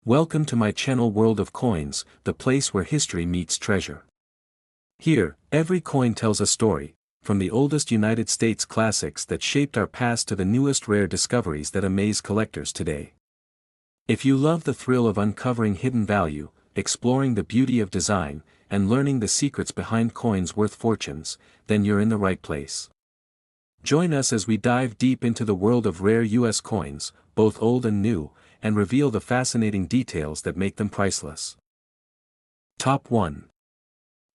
Welcome to my channel World of Coins, the place where history meets treasure. Here, every coin tells a story, from the oldest United States classics that shaped our past to the newest rare discoveries that amaze collectors today. If you love the thrill of uncovering hidden value, exploring the beauty of design, and learning the secrets behind coins worth fortunes, then you're in the right place. Join us as we dive deep into the world of rare U.S. coins, both old and new, and reveal the fascinating details that make them priceless. Top 1.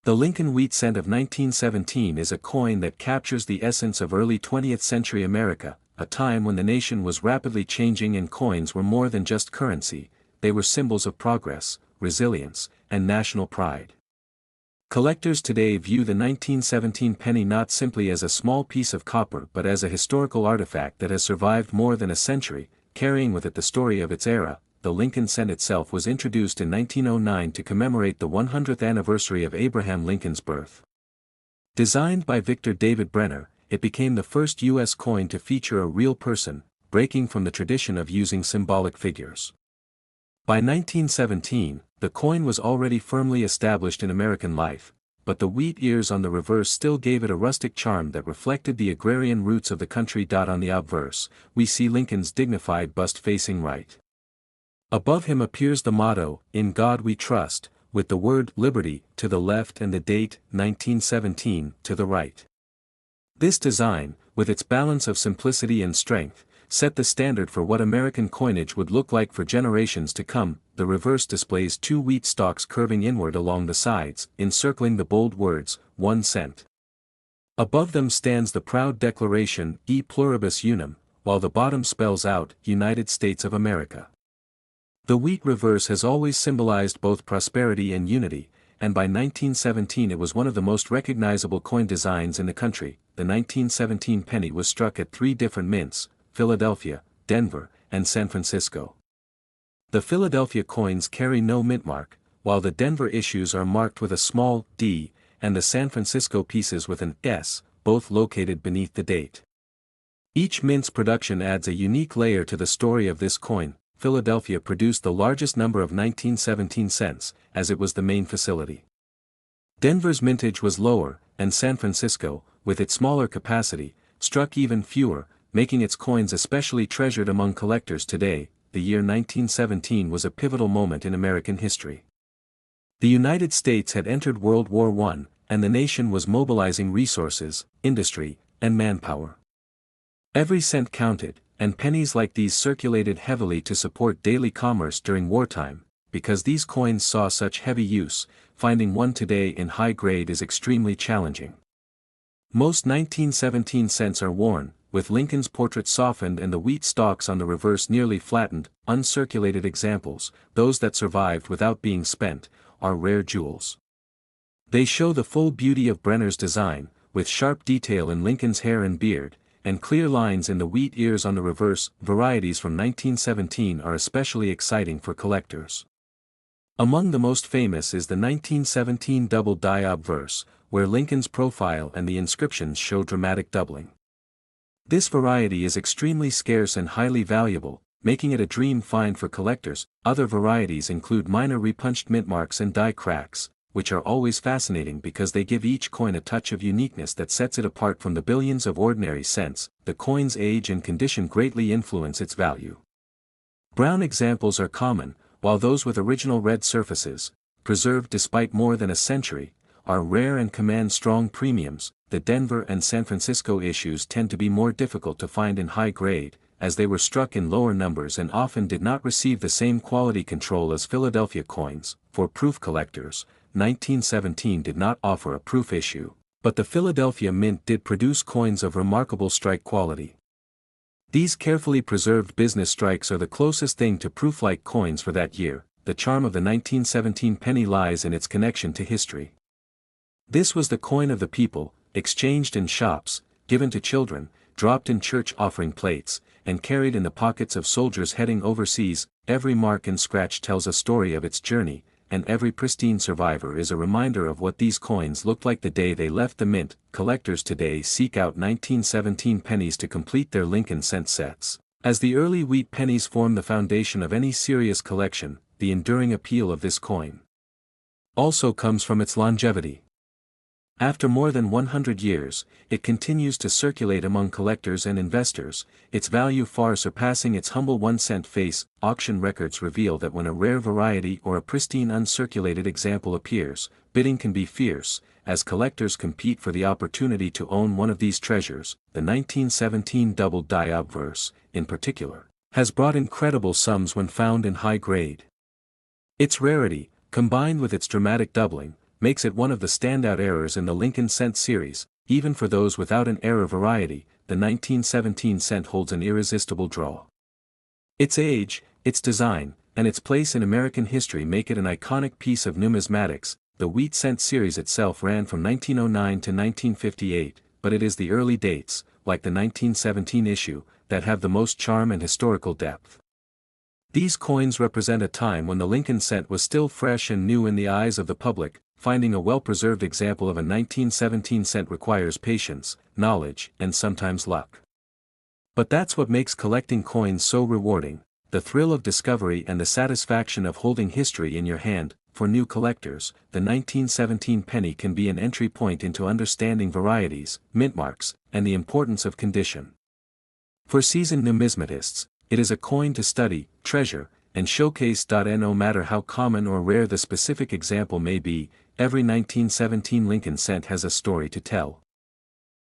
The Lincoln Wheat Cent of 1917 is a coin that captures the essence of early 20th century America, a time when the nation was rapidly changing and coins were more than just currency, they were symbols of progress, resilience, and national pride. Collectors today view the 1917 penny not simply as a small piece of copper but as a historical artifact that has survived more than a century, carrying with it the story of its era. The Lincoln Cent itself was introduced in 1909 to commemorate the 100th anniversary of Abraham Lincoln's birth. Designed by Victor David Brenner, it became the first U.S. coin to feature a real person, breaking from the tradition of using symbolic figures. By 1917, the coin was already firmly established in American life, but the wheat ears on the reverse still gave it a rustic charm that reflected the agrarian roots of the country. On the obverse, we see Lincoln's dignified bust facing right. Above him appears the motto, "In God We Trust," with the word "Liberty" to the left and the date, 1917, to the right. This design, with its balance of simplicity and strength, set the standard for what American coinage would look like for generations to come. The reverse displays two wheat stalks curving inward along the sides, encircling the bold words, 1 cent. Above them stands the proud declaration, E pluribus unum, while the bottom spells out, United States of America. The wheat reverse has always symbolized both prosperity and unity, and by 1917 it was one of the most recognizable coin designs in the country. The 1917 penny was struck at 3 different mints, Philadelphia, Denver, and San Francisco. The Philadelphia coins carry no mint mark, while the Denver issues are marked with a small d, and the San Francisco pieces with an s, both located beneath the date. Each mint's production adds a unique layer to the story of this coin. Philadelphia produced the largest number of 1917 cents, as it was the main facility. Denver's mintage was lower, and San Francisco, with its smaller capacity, struck even fewer, making its coins especially treasured among collectors today. The year 1917 was a pivotal moment in American history. The United States had entered World War I, and the nation was mobilizing resources, industry, and manpower. Every cent counted, and pennies like these circulated heavily to support daily commerce during wartime. Because these coins saw such heavy use, finding one today in high grade is extremely challenging. Most 1917 cents are worn, with Lincoln's portrait softened and the wheat stalks on the reverse nearly flattened. Uncirculated examples, those that survived without being spent, are rare jewels. They show the full beauty of Brenner's design, with sharp detail in Lincoln's hair and beard, and clear lines in the wheat ears on the reverse. Varieties from 1917 are especially exciting for collectors. Among the most famous is the 1917 double die obverse, where Lincoln's profile and the inscriptions show dramatic doubling. This variety is extremely scarce and highly valuable, making it a dream find for collectors. Other varieties include minor repunched mint marks and die cracks, which are always fascinating because they give each coin a touch of uniqueness that sets it apart from the billions of ordinary cents. The coin's age and condition greatly influence its value. Brown examples are common, while those with original red surfaces, preserved despite more than a century, are rare and command strong premiums. The Denver and San Francisco issues tend to be more difficult to find in high grade, as they were struck in lower numbers and often did not receive the same quality control as Philadelphia coins. For proof collectors, 1917 did not offer a proof issue, but the Philadelphia Mint did produce coins of remarkable strike quality. These carefully preserved business strikes are the closest thing to proof-like coins for that year. The charm of the 1917 penny lies in its connection to history. This was the coin of the people, exchanged in shops, given to children, dropped in church offering plates, and carried in the pockets of soldiers heading overseas. Every mark and scratch tells a story of its journey, and every pristine survivor is a reminder of what these coins looked like the day they left the mint. Collectors today seek out 1917 pennies to complete their Lincoln cent sets. As the early wheat pennies form the foundation of any serious collection, the enduring appeal of this coin also comes from its longevity. After more than 100 years, it continues to circulate among collectors and investors, its value far surpassing its humble 1-cent face. Auction records reveal that when a rare variety or a pristine uncirculated example appears, bidding can be fierce, as collectors compete for the opportunity to own one of these treasures. The 1917 double-die obverse, in particular, has brought incredible sums when found in high grade. Its rarity, combined with its dramatic doubling, makes it one of the standout errors in the Lincoln cent series. Even for those without an error variety, the 1917 cent holds an irresistible draw. Its age, its design, and its place in American history make it an iconic piece of numismatics. The wheat cent series itself ran from 1909 to 1958, but it is the early dates, like the 1917 issue, that have the most charm and historical depth. These coins represent a time when the Lincoln cent was still fresh and new in the eyes of the public. Finding a well-preserved example of a 1917 cent requires patience, knowledge, and sometimes luck. But that's what makes collecting coins so rewarding, the thrill of discovery and the satisfaction of holding history in your hand. For new collectors, the 1917 penny can be an entry point into understanding varieties, mint marks, and the importance of condition. For seasoned numismatists, it is a coin to study, treasure, and showcase. No matter how common or rare the specific example may be, every 1917 Lincoln cent has a story to tell.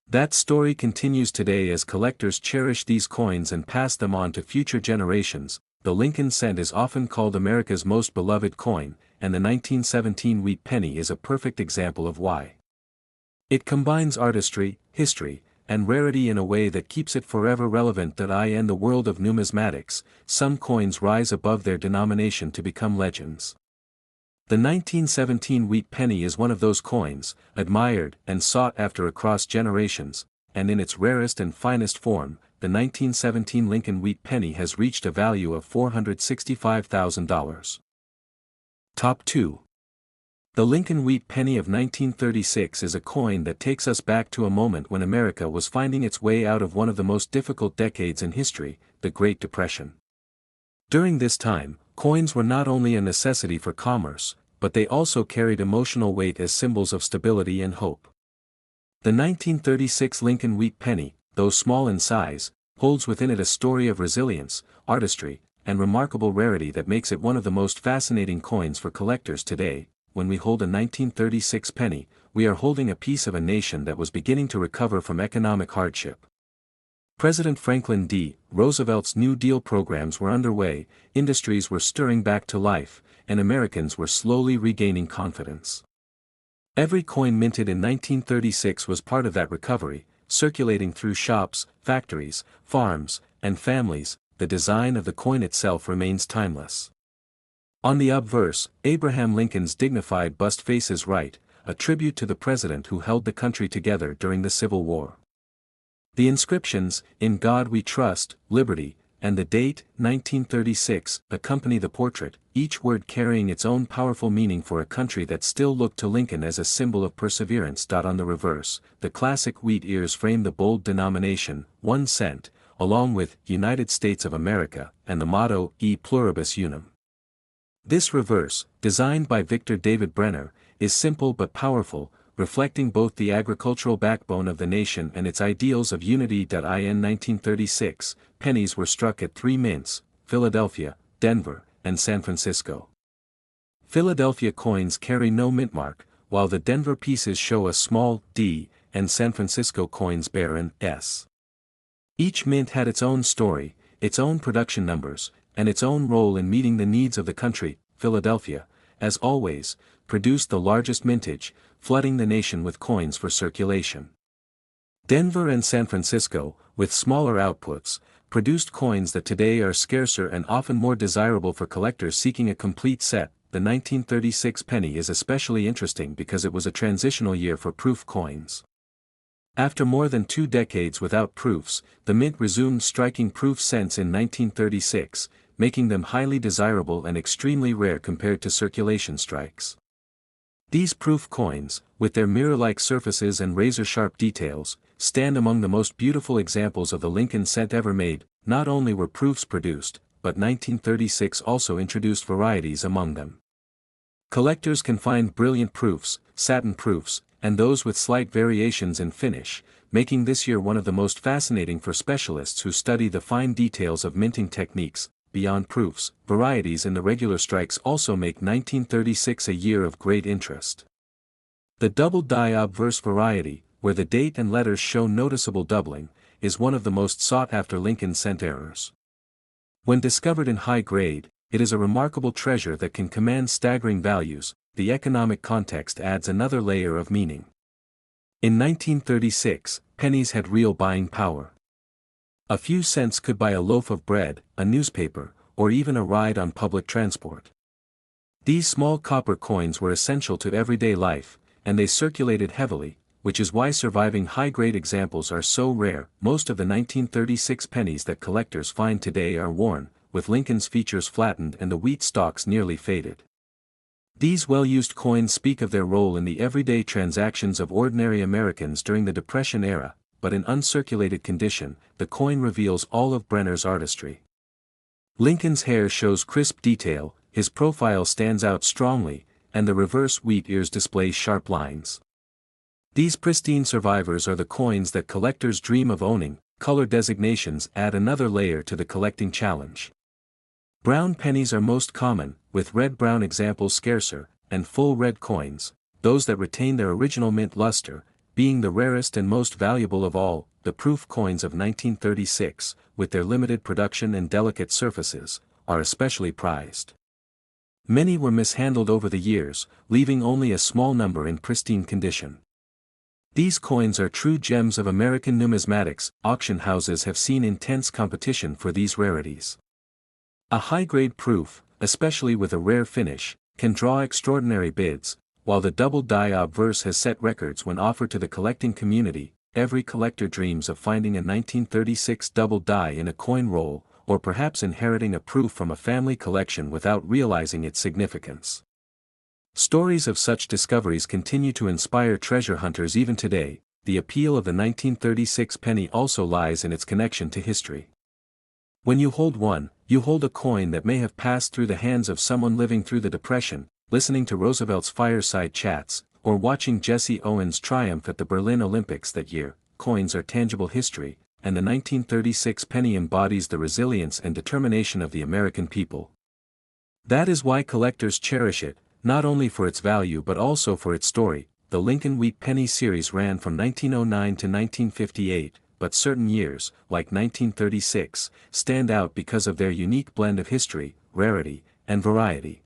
That story continues today as collectors cherish these coins and pass them on to future generations. The Lincoln cent is often called America's most beloved coin, and the 1917 wheat penny is a perfect example of why. It combines artistry, history, and rarity in a way that keeps it forever relevant. In the world of numismatics, some coins rise above their denomination to become legends. The 1917 wheat penny is one of those coins, admired and sought after across generations, and in its rarest and finest form, the 1917 Lincoln wheat penny has reached a value of $465,000. Top 2. The Lincoln wheat penny of 1936 is a coin that takes us back to a moment when America was finding its way out of one of the most difficult decades in history, the Great Depression. During this time, coins were not only a necessity for commerce, but they also carried emotional weight as symbols of stability and hope. The 1936 Lincoln wheat penny, though small in size, holds within it a story of resilience, artistry, and remarkable rarity that makes it one of the most fascinating coins for collectors today. When we hold a 1936 penny, we are holding a piece of a nation that was beginning to recover from economic hardship. President Franklin D. Roosevelt's New Deal programs were underway, industries were stirring back to life, and Americans were slowly regaining confidence. Every coin minted in 1936 was part of that recovery, circulating through shops, factories, farms, and families. The design of the coin itself remains timeless. On the obverse, Abraham Lincoln's dignified bust faces right, a tribute to the president who held the country together during the Civil War. The inscriptions, "In God We Trust," "Liberty," and the date, 1936, accompany the portrait, each word carrying its own powerful meaning for a country that still looked to Lincoln as a symbol of perseverance. On the reverse, the classic wheat ears frame the bold denomination, 1 cent, along with "United States of America," and the motto, "E Pluribus Unum." This reverse, designed by Victor David Brenner, is simple but powerful, reflecting both the agricultural backbone of the nation and its ideals of unity. In 1936, pennies were struck at 3 mints, Philadelphia, Denver, and San Francisco. Philadelphia coins carry no mint mark, while the Denver pieces show a small D, and San Francisco coins bear an S. Each mint had its own story, its own production numbers, and its own role in meeting the needs of the country. Philadelphia, as always, produced the largest mintage, flooding the nation with coins for circulation. Denver and San Francisco, with smaller outputs, produced coins that today are scarcer and often more desirable for collectors seeking a complete set. The 1936 penny is especially interesting because it was a transitional year for proof coins. After more than 2 decades without proofs, the mint resumed striking proof cents in 1936, making them highly desirable and extremely rare compared to circulation strikes. These proof coins, with their mirror-like surfaces and razor-sharp details, stand among the most beautiful examples of the Lincoln cent ever made. Not only were proofs produced, but 1936 also introduced varieties among them. Collectors can find brilliant proofs, satin proofs, and those with slight variations in finish, making this year one of the most fascinating for specialists who study the fine details of minting techniques. Beyond proofs, varieties in the regular strikes also make 1936 a year of great interest. The double die obverse variety, where the date and letters show noticeable doubling, is one of the most sought-after Lincoln cent errors. When discovered in high grade, it is a remarkable treasure that can command staggering values. The economic context adds another layer of meaning. In 1936, pennies had real buying power. A few cents could buy a loaf of bread, a newspaper, or even a ride on public transport. These small copper coins were essential to everyday life, and they circulated heavily, which is why surviving high-grade examples are so rare. Most of the 1936 pennies that collectors find today are worn, with Lincoln's features flattened and the wheat stalks nearly faded. These well-used coins speak of their role in the everyday transactions of ordinary Americans during the Depression era, but in uncirculated condition, the coin reveals all of Brenner's artistry. Lincoln's hair shows crisp detail, his profile stands out strongly, and the reverse wheat ears display sharp lines. These pristine survivors are the coins that collectors dream of owning. Color designations add another layer to the collecting challenge. Brown pennies are most common, with red-brown examples scarcer, and full red coins, those that retain their original mint luster, being the rarest and most valuable of all. The proof coins of 1936, with their limited production and delicate surfaces, are especially prized. Many were mishandled over the years, leaving only a small number in pristine condition. These coins are true gems of American numismatics. Auction houses have seen intense competition for these rarities. A high-grade proof, especially with a rare finish, can draw extraordinary bids, while the double die obverse has set records when offered to the collecting community. Every collector dreams of finding a 1936 double die in a coin roll, or perhaps inheriting a proof from a family collection without realizing its significance. Stories of such discoveries continue to inspire treasure hunters even today. The appeal of the 1936 penny also lies in its connection to history. When you hold one, you hold a coin that may have passed through the hands of someone living through the Depression, listening to Roosevelt's fireside chats, or watching Jesse Owens triumph at the Berlin Olympics that year. Coins are tangible history, and the 1936 penny embodies the resilience and determination of the American people. That is why collectors cherish it, not only for its value but also for its story. The Lincoln Wheat Penny series ran from 1909 to 1958, but certain years, like 1936, stand out because of their unique blend of history, rarity, and variety.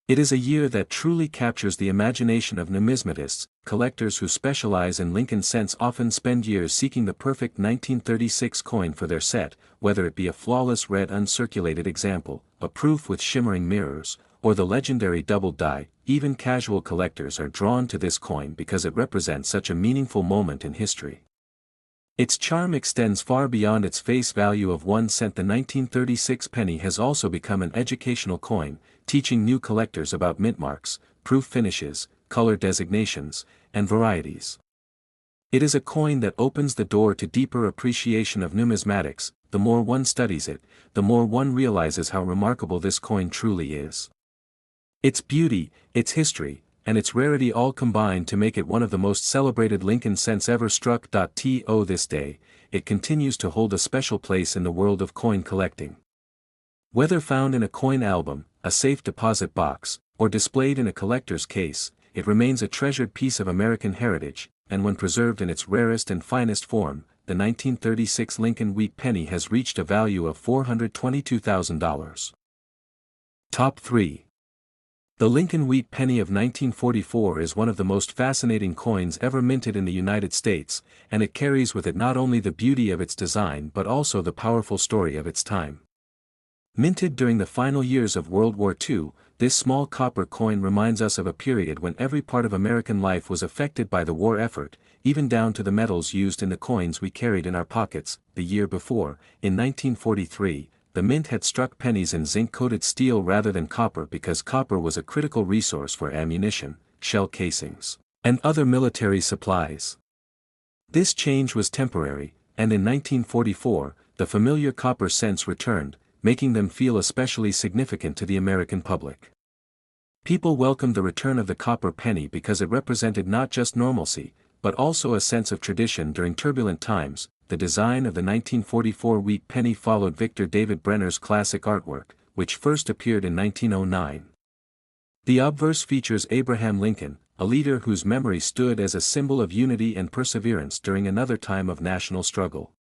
It is a year that truly captures the imagination of numismatists. Collectors who specialize in Lincoln cents often spend years seeking the perfect 1936 coin for their set, whether it be a flawless red uncirculated example, a proof with shimmering mirrors, or the legendary double die. Even casual collectors are drawn to this coin because it represents such a meaningful moment in history. Its charm extends far beyond its face value of 1 cent. The 1936 penny has also become an educational coin, teaching new collectors about mint marks, proof finishes, color designations, and varieties. It is a coin that opens the door to deeper appreciation of numismatics. The more one studies it, the more one realizes how remarkable this coin truly is. Its beauty, its history, and its rarity all combine to make it one of the most celebrated Lincoln cents ever struck. To this day, it continues to hold a special place in the world of coin collecting. Whether found in a coin album, a safe deposit box, or displayed in a collector's case, it remains a treasured piece of American heritage, and when preserved in its rarest and finest form, the 1936 Lincoln Wheat Penny has reached a value of $422,000. Top 3. The Lincoln Wheat Penny of 1944 is one of the most fascinating coins ever minted in the United States, and it carries with it not only the beauty of its design but also the powerful story of its time. Minted during the final years of World War II, this small copper coin reminds us of a period when every part of American life was affected by the war effort, even down to the metals used in the coins we carried in our pockets. The year before, in 1943, the mint had struck pennies in zinc-coated steel rather than copper because copper was a critical resource for ammunition, shell casings, and other military supplies. This change was temporary, and in 1944, the familiar copper cents returned, making them feel especially significant to the American public. People welcomed the return of the copper penny because it represented not just normalcy, but also a sense of tradition during turbulent times. The design of the 1944 wheat penny followed Victor David Brenner's classic artwork, which first appeared in 1909. The obverse features Abraham Lincoln, a leader whose memory stood as a symbol of unity and perseverance during another time of national struggle.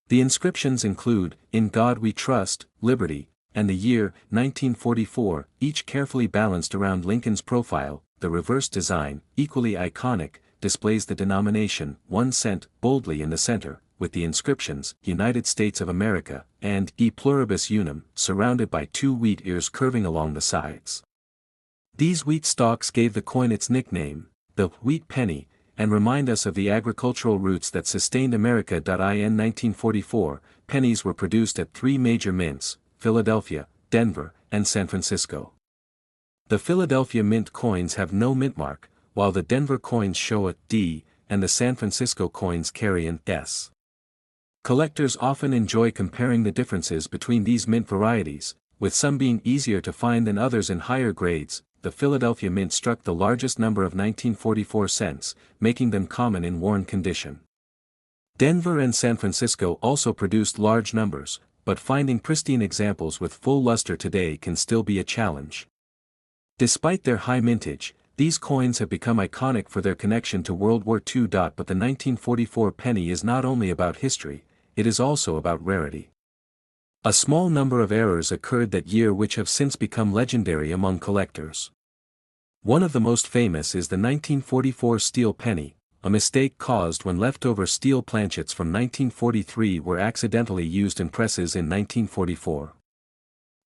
The inscriptions include, "In God We Trust," "Liberty," and the year, 1944, each carefully balanced around Lincoln's profile. The reverse design, equally iconic, displays the denomination, 1 cent, boldly in the center, with the inscriptions, "United States of America," and "E Pluribus Unum," surrounded by 2 wheat ears curving along the sides. These wheat stalks gave the coin its nickname, the wheat penny, and remind us of the agricultural roots that sustained America. In 1944, pennies were produced at 3 major mints, Philadelphia, Denver, and San Francisco. The Philadelphia mint coins have no mint mark, while the Denver coins show a D, and the San Francisco coins carry an S. Collectors often enjoy comparing the differences between these mint varieties, with some being easier to find than others in higher grades. The Philadelphia mint struck the largest number of 1944 cents, making them common in worn condition. Denver and San Francisco also produced large numbers, but finding pristine examples with full luster today can still be a challenge. Despite their high mintage, these coins have become iconic for their connection to World War II. But the 1944 penny is not only about history, it is also about rarity. A small number of errors occurred that year which have since become legendary among collectors. One of the most famous is the 1944 steel penny, a mistake caused when leftover steel planchets from 1943 were accidentally used in presses in 1944.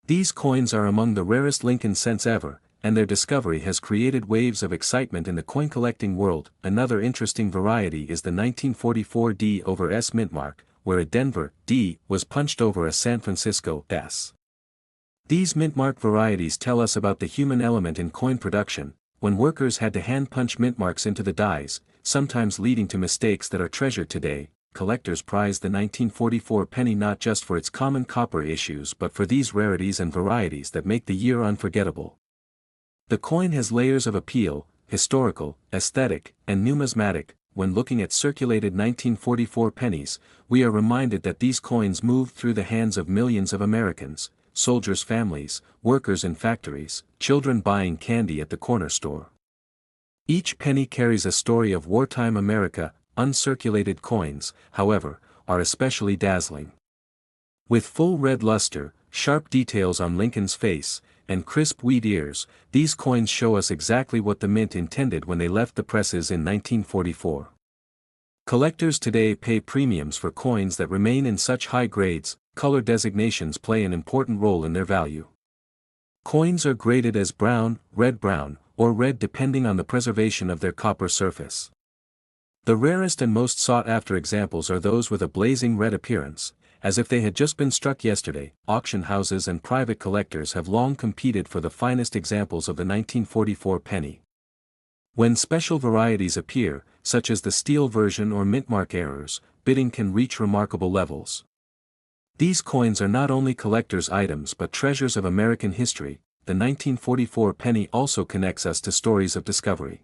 These coins are among the rarest Lincoln cents ever, and their discovery has created waves of excitement in the coin collecting world. Another interesting variety is the 1944 D over S mint mark, where a Denver D was punched over a San Francisco S. These mint-mark varieties tell us about the human element in coin production, when workers had to hand-punch mint marks into the dies, sometimes leading to mistakes that are treasured today. Collectors prize the 1944 penny not just for its common copper issues but for these rarities and varieties that make the year unforgettable. The coin has layers of appeal, historical, aesthetic, and numismatic. When looking at circulated 1944 pennies, we are reminded that these coins moved through the hands of millions of Americans, soldiers' families, workers in factories, children buying candy at the corner store. Each penny carries a story of wartime America. Uncirculated coins, however, are especially dazzling. With full red luster, sharp details on Lincoln's face, and crisp wheat ears, these coins show us exactly what the mint intended when they left the presses in 1944. Collectors today pay premiums for coins that remain in such high grades. Color designations play an important role in their value. Coins are graded as brown, or red depending on the preservation of their copper surface. The rarest and most sought-after examples are those with a blazing red appearance, as if they had just been struck yesterday. Auction houses and private collectors have long competed for the finest examples of the 1944 penny. When special varieties appear, such as the steel version or mint-mark errors, bidding can reach remarkable levels. These coins are not only collectors' items but treasures of American history. The 1944 penny also connects us to stories of discovery.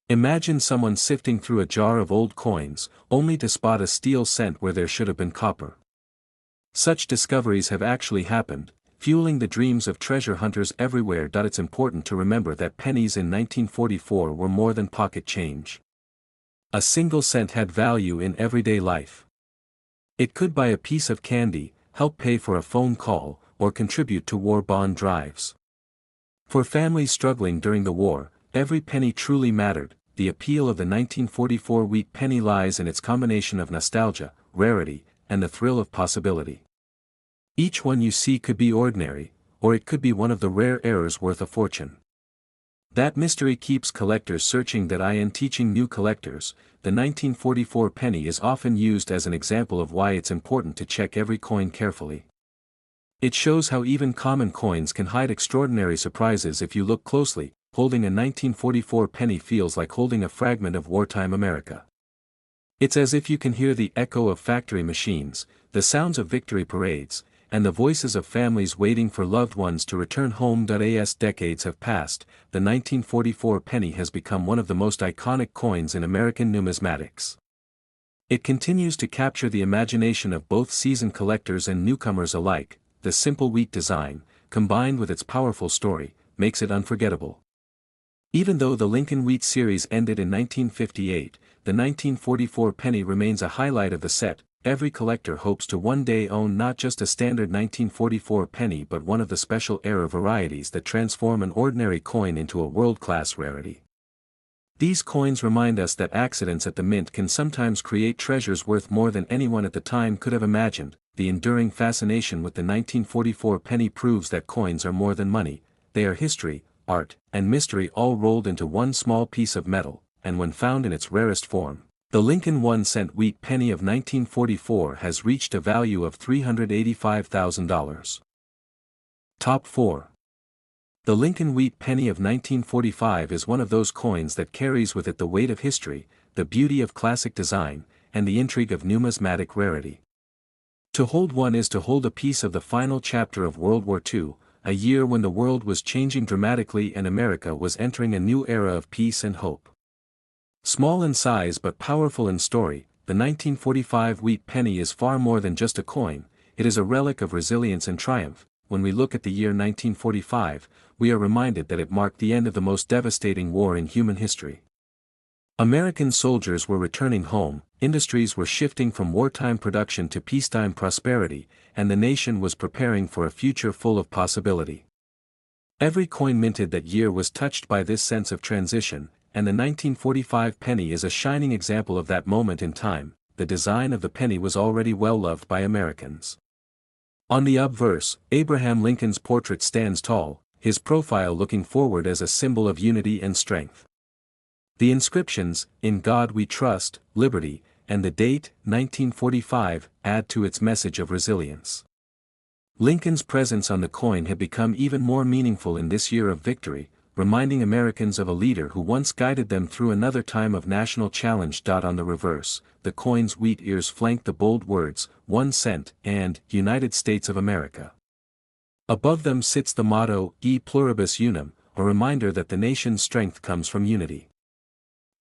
Imagine someone sifting through a jar of old coins, only to spot a steel cent where there should have been copper. Such discoveries have actually happened, fueling the dreams of treasure hunters everywhere. It's important to remember that pennies in 1944 were more than pocket change. A single cent had value in everyday life. It could buy a piece of candy, help pay for a phone call, or contribute to war bond drives. For families struggling during the war, every penny truly mattered. The appeal of the 1944 wheat penny lies in its combination of nostalgia, rarity, and the thrill of possibility. Each one you see could be ordinary, or it could be one of the rare errors worth a fortune. That mystery keeps collectors searching. Teaching new collectors, the 1944 penny is often used as an example of why it's important to check every coin carefully. It shows how even common coins can hide extraordinary surprises if you look closely. Holding a 1944 penny feels like holding a fragment of wartime America. It's as if you can hear the echo of factory machines, the sounds of victory parades, and the voices of families waiting for loved ones to return home. As decades have passed, the 1944 penny has become one of the most iconic coins in American numismatics. It continues to capture the imagination of both seasoned collectors and newcomers alike. The simple wheat design, combined with its powerful story, makes it unforgettable. Even though the Lincoln Wheat series ended in 1958, the 1944 penny remains a highlight of the set. Every collector hopes to one day own not just a standard 1944 penny but one of the special era varieties that transform an ordinary coin into a world-class rarity. These coins remind us that accidents at the mint can sometimes create treasures worth more than anyone at the time could have imagined. The enduring fascination with the 1944 penny proves that coins are more than money, they are history, art, and mystery all rolled into one small piece of metal, and when found in its rarest form, the Lincoln 1-cent wheat penny of 1944 has reached a value of $385,000. Top 4. The Lincoln Wheat Penny of 1945 is one of those coins that carries with it the weight of history, the beauty of classic design, and the intrigue of numismatic rarity. To hold one is to hold a piece of the final chapter of World War II, a year when the world was changing dramatically and America was entering a new era of peace and hope. Small in size but powerful in story, the 1945 wheat penny is far more than just a coin, it is a relic of resilience and triumph. When we look at the year 1945, we are reminded that it marked the end of the most devastating war in human history. American soldiers were returning home, industries were shifting from wartime production to peacetime prosperity, and the nation was preparing for a future full of possibility. Every coin minted that year was touched by this sense of transition, and the 1945 penny is a shining example of that moment in time. The design of the penny was already well loved by Americans. On the obverse, Abraham Lincoln's portrait stands tall, his profile looking forward as a symbol of unity and strength. The inscriptions, "In God We Trust," "Liberty," and the date, 1945, add to its message of resilience. Lincoln's presence on the coin had become even more meaningful in this year of victory, reminding Americans of a leader who once guided them through another time of national challenge. On the reverse, the coin's wheat ears flank the bold words, 1 cent, and United States of America. Above them sits the motto, E pluribus unum, a reminder that the nation's strength comes from unity.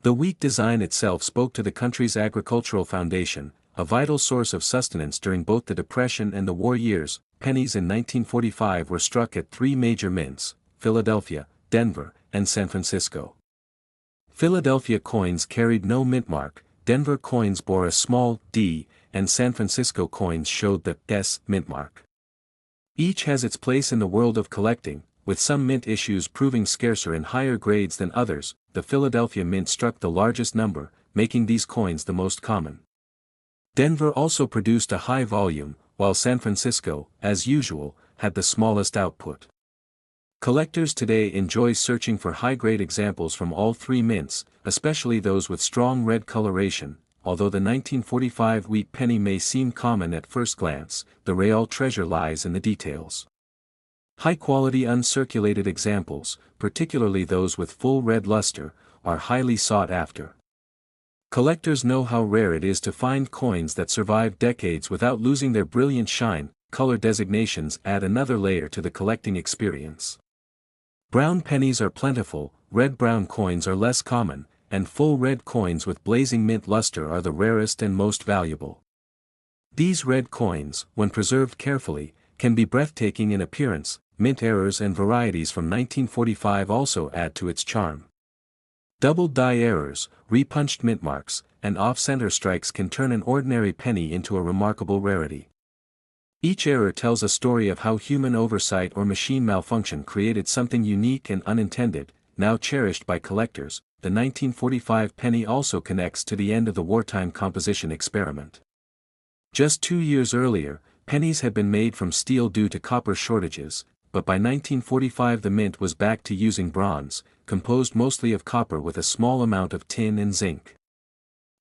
The wheat design itself spoke to the country's agricultural foundation, a vital source of sustenance during both the Depression and the war years. Pennies in 1945 were struck at 3 major mints, Philadelphia, Denver, and San Francisco. Philadelphia coins carried no mint mark, Denver coins bore a small D, and San Francisco coins showed the S mint mark. Each has its place in the world of collecting, with some mint issues proving scarcer in higher grades than others. The Philadelphia mint struck the largest number, making these coins the most common. Denver also produced a high volume, while San Francisco, as usual, had the smallest output. Collectors today enjoy searching for high-grade examples from all 3 mints, especially those with strong red coloration. Although the 1945 wheat penny may seem common at first glance, the real treasure lies in the details. High-quality uncirculated examples, particularly those with full red luster, are highly sought after. Collectors know how rare it is to find coins that survive decades without losing their brilliant shine. Color designations add another layer to the collecting experience. Brown pennies are plentiful, red-brown coins are less common, and full red coins with blazing mint luster are the rarest and most valuable. These red coins, when preserved carefully, can be breathtaking in appearance. Mint errors and varieties from 1945 also add to its charm. Double die errors, repunched mint marks, and off-center strikes can turn an ordinary penny into a remarkable rarity. Each error tells a story of how human oversight or machine malfunction created something unique and unintended. Now cherished by collectors, the 1945 penny also connects to the end of the wartime composition experiment. Just 2 years earlier, pennies had been made from steel due to copper shortages, but by 1945 the mint was back to using bronze, composed mostly of copper with a small amount of tin and zinc.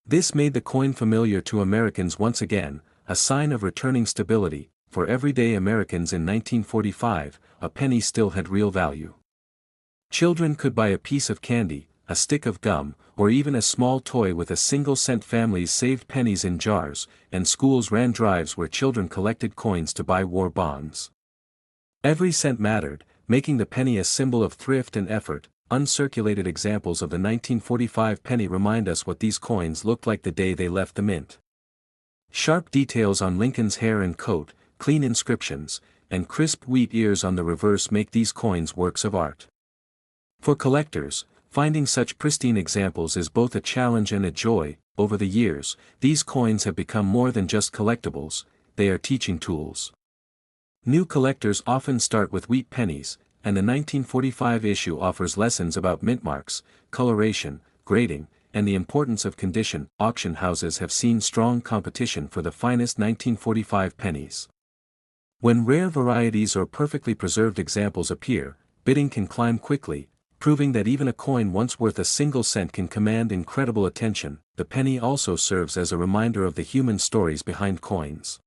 This made the coin familiar to Americans once again, a sign of returning stability. For everyday Americans in 1945, a penny still had real value. Children could buy a piece of candy, a stick of gum, or even a small toy with a single cent. Families saved pennies in jars, and schools ran drives where children collected coins to buy war bonds. Every cent mattered, making the penny a symbol of thrift and effort. Uncirculated examples of the 1945 penny remind us what these coins looked like the day they left the mint. Sharp details on Lincoln's hair and coat, clean inscriptions, and crisp wheat ears on the reverse make these coins works of art. For collectors, finding such pristine examples is both a challenge and a joy. Over the years, these coins have become more than just collectibles, they are teaching tools. New collectors often start with wheat pennies, and the 1945 issue offers lessons about mint marks, coloration, grading, and the importance of condition. Auction houses have seen strong competition for the finest 1945 pennies. When rare varieties or perfectly preserved examples appear, bidding can climb quickly, proving that even a coin once worth a single cent can command incredible attention. The penny also serves as a reminder of the human stories behind coins.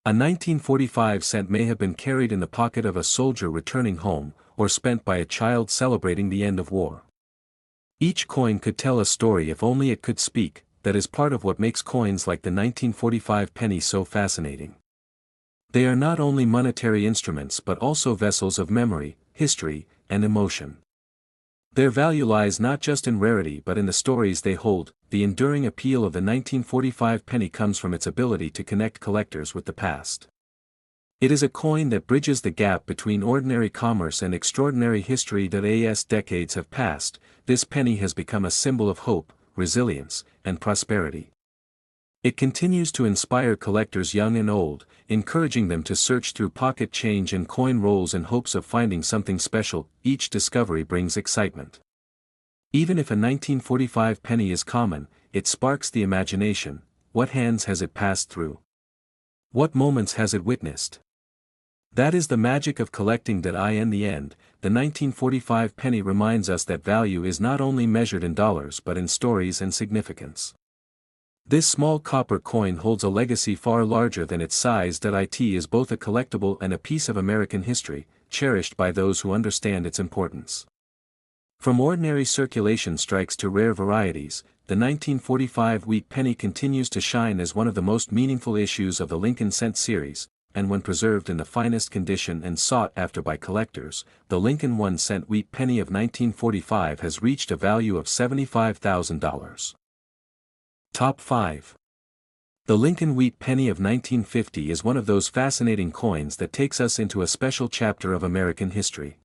A 1945 cent may have been carried in the pocket of a soldier returning home, or spent by a child celebrating the end of war. Each coin could tell a story if only it could speak. That is part of what makes coins like the 1945 penny so fascinating. They are not only monetary instruments but also vessels of memory, history, and emotion. Their value lies not just in rarity but in the stories they hold. The enduring appeal of the 1945 penny comes from its ability to connect collectors with the past. It is a coin that bridges the gap between ordinary commerce and extraordinary history. As decades have passed, this penny has become a symbol of hope, resilience, and prosperity. It continues to inspire collectors young and old, encouraging them to search through pocket change and coin rolls in hopes of finding something special. Each discovery brings excitement. Even if a 1945 penny is common, it sparks the imagination. What hands has it passed through? What moments has it witnessed? That is the magic of collecting. In the end, the 1945 penny reminds us that value is not only measured in dollars but in stories and significance. This small copper coin holds a legacy far larger than its size. It is both a collectible and a piece of American history, cherished by those who understand its importance. From ordinary circulation strikes to rare varieties, the 1945 wheat penny continues to shine as one of the most meaningful issues of the Lincoln Cent series, and when preserved in the finest condition and sought after by collectors, the Lincoln 1-cent wheat penny of 1945 has reached a value of $75,000. Top 5. The Lincoln Wheat Penny of 1950 is one of those fascinating coins that takes us into a special chapter of American history.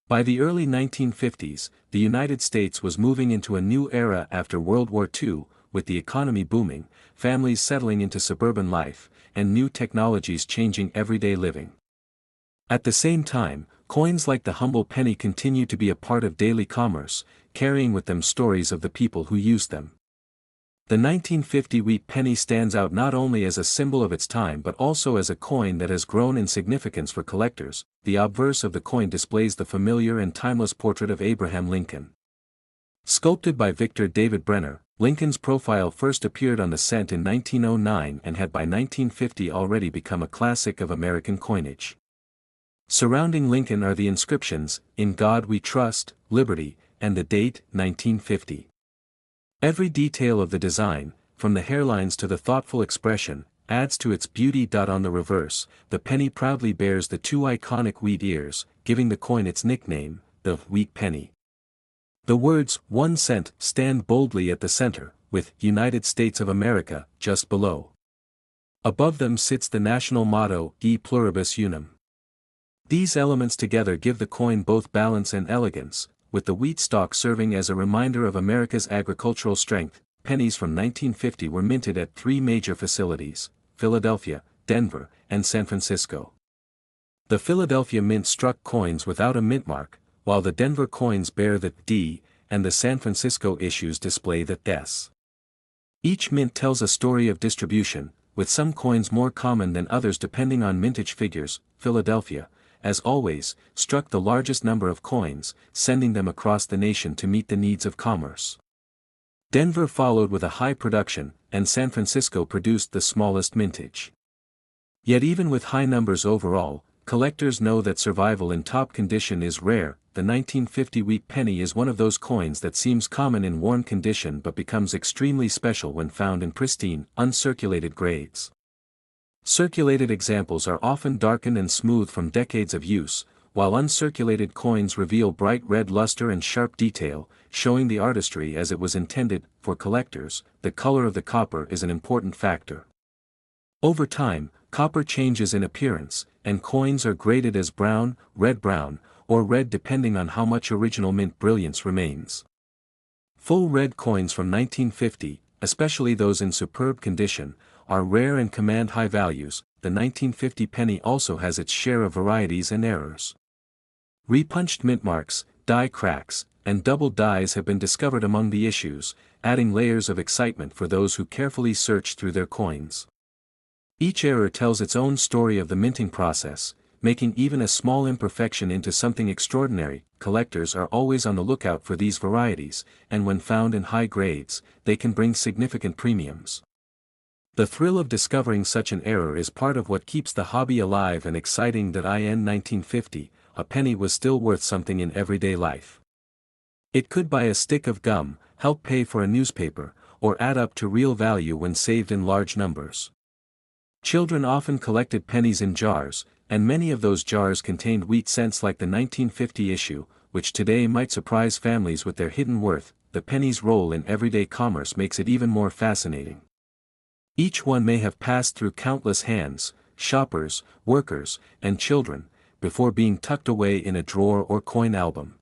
By the early 1950s, the United States was moving into a new era after World War II, with the economy booming, families settling into suburban life, and new technologies changing everyday living. At the same time, coins like the humble penny continue to be a part of daily commerce, carrying with them stories of the people who used them. The 1950 wheat penny stands out not only as a symbol of its time but also as a coin that has grown in significance for collectors. The obverse of the coin displays the familiar and timeless portrait of Abraham Lincoln. Sculpted by Victor David Brenner, Lincoln's profile first appeared on the cent in 1909 and had by 1950 already become a classic of American coinage. Surrounding Lincoln are the inscriptions, "In God We Trust," "Liberty," and the date, 1950. Every detail of the design, from the hairlines to the thoughtful expression, adds to its beauty. On the reverse, the penny proudly bears the two iconic wheat ears, giving the coin its nickname, the wheat penny. The words 1 cent stand boldly at the center, with United States of America just below. Above them sits the national motto, E pluribus unum. These elements together give the coin both balance and elegance, with the wheat stalk serving as a reminder of America's agricultural strength. Pennies from 1950 were minted at 3 major facilities: Philadelphia, Denver, and San Francisco. The Philadelphia mint struck coins without a mint mark, while the Denver coins bear the D, and the San Francisco issues display the S. Each mint tells a story of distribution, with some coins more common than others depending on mintage. Figures. Philadelphia, as always, struck the largest number of coins, sending them across the nation to meet the needs of commerce. Denver followed with a high production, and San Francisco produced the smallest mintage. Yet even with high numbers overall, collectors know that survival in top condition is rare. The 1950 wheat penny is one of those coins that seems common in worn condition but becomes extremely special when found in pristine, uncirculated grades. Circulated examples are often darkened and smooth from decades of use, while uncirculated coins reveal bright red luster and sharp detail, showing the artistry as it was intended. For collectors, the color of the copper is an important factor. Over time, copper changes in appearance, and coins are graded as brown, or red depending on how much original mint brilliance remains. Full red coins from 1950, especially those in superb condition, are rare and command high values. The 1950 penny also has its share of varieties and errors. Repunched mint marks, die cracks, and double dies have been discovered among the issues, adding layers of excitement for those who carefully search through their coins. Each error tells its own story of the minting process, making even a small imperfection into something extraordinary. Collectors are always on the lookout for these varieties, and when found in high grades, they can bring significant premiums. The thrill of discovering such an error is part of what keeps the hobby alive and exciting. That in 1950, a penny was still worth something in everyday life. It could buy a stick of gum, help pay for a newspaper, or add up to real value when saved in large numbers. Children often collected pennies in jars, and many of those jars contained wheat cents like the 1950 issue, which today might surprise families with their hidden worth. The penny's role in everyday commerce makes it even more fascinating. Each one may have passed through countless hands, shoppers, workers, and children, before being tucked away in a drawer or coin album.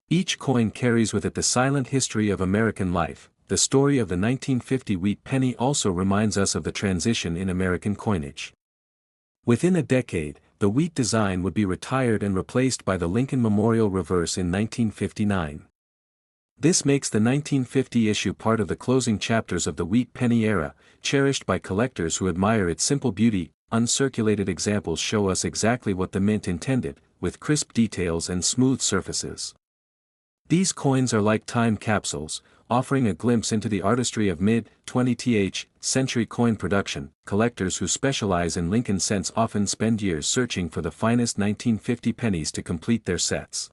Each coin carries with it the silent history of American life. The story of the 1950 wheat penny also reminds us of the transition in American coinage. Within a decade, the wheat design would be retired and replaced by the Lincoln Memorial reverse in 1959. This makes the 1950 issue part of the closing chapters of the wheat penny era, cherished by collectors who admire its simple beauty. Uncirculated examples show us exactly what the mint intended, with crisp details and smooth surfaces. These coins are like time capsules, offering a glimpse into the artistry of mid-20th century coin production. Collectors who specialize in Lincoln cents often spend years searching for the finest 1950 pennies to complete their sets.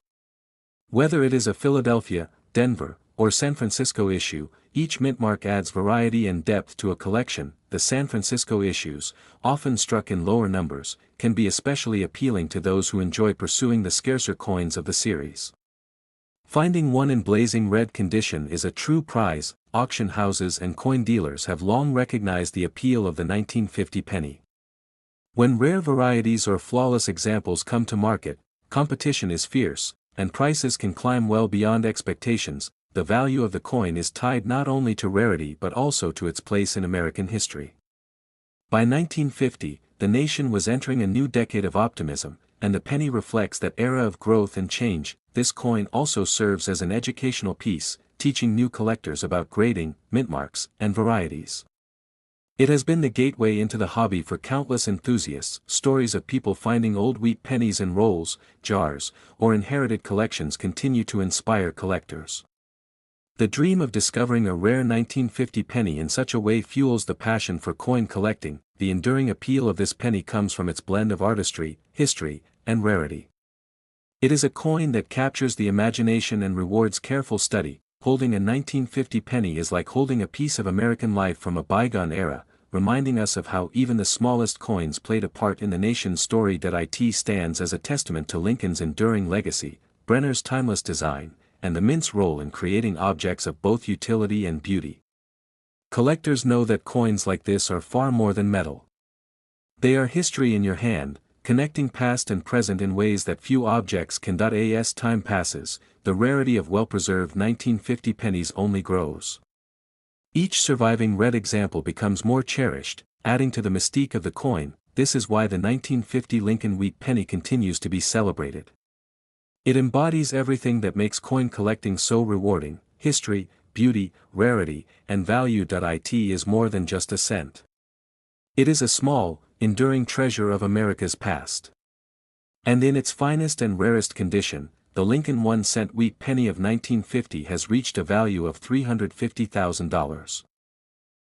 Whether it is a Philadelphia, Denver, or San Francisco issue, each mint mark adds variety and depth to a collection. The San Francisco issues, often struck in lower numbers, can be especially appealing to those who enjoy pursuing the scarcer coins of the series. Finding one in blazing red condition is a true prize. Auction houses and coin dealers have long recognized the appeal of the 1950 penny. When rare varieties or flawless examples come to market, competition is fierce, and prices can climb well beyond expectations. The value of the coin is tied not only to rarity but also to its place in American history. By 1950, the nation was entering a new decade of optimism, and the penny reflects that era of growth and change. This coin also serves as an educational piece, teaching new collectors about grading, mint marks, and varieties. It has been the gateway into the hobby for countless enthusiasts. Stories of people finding old wheat pennies in rolls, jars, or inherited collections continue to inspire collectors. The dream of discovering a rare 1950 penny in such a way fuels the passion for coin collecting. The enduring appeal of this penny comes from its blend of artistry, history, and rarity. It is a coin that captures the imagination and rewards careful study. Holding a 1950 penny is like holding a piece of American life from a bygone era, reminding us of how even the smallest coins played a part in the nation's story. It stands as a testament to Lincoln's enduring legacy, Brenner's timeless design, and the mint's role in creating objects of both utility and beauty. Collectors know that coins like this are far more than metal. They are history in your hand, connecting past and present in ways that few objects can. As time passes, the rarity of well-preserved 1950 pennies only grows. Each surviving red example becomes more cherished, adding to the mystique of the coin. This is why the 1950 Lincoln wheat penny continues to be celebrated. It embodies everything that makes coin collecting so rewarding: history, beauty, rarity, and value. It is more than just a cent. It is a small, enduring treasure of America's past. And in its finest and rarest condition, the Lincoln 1-cent wheat penny of 1950 has reached a value of $350,000.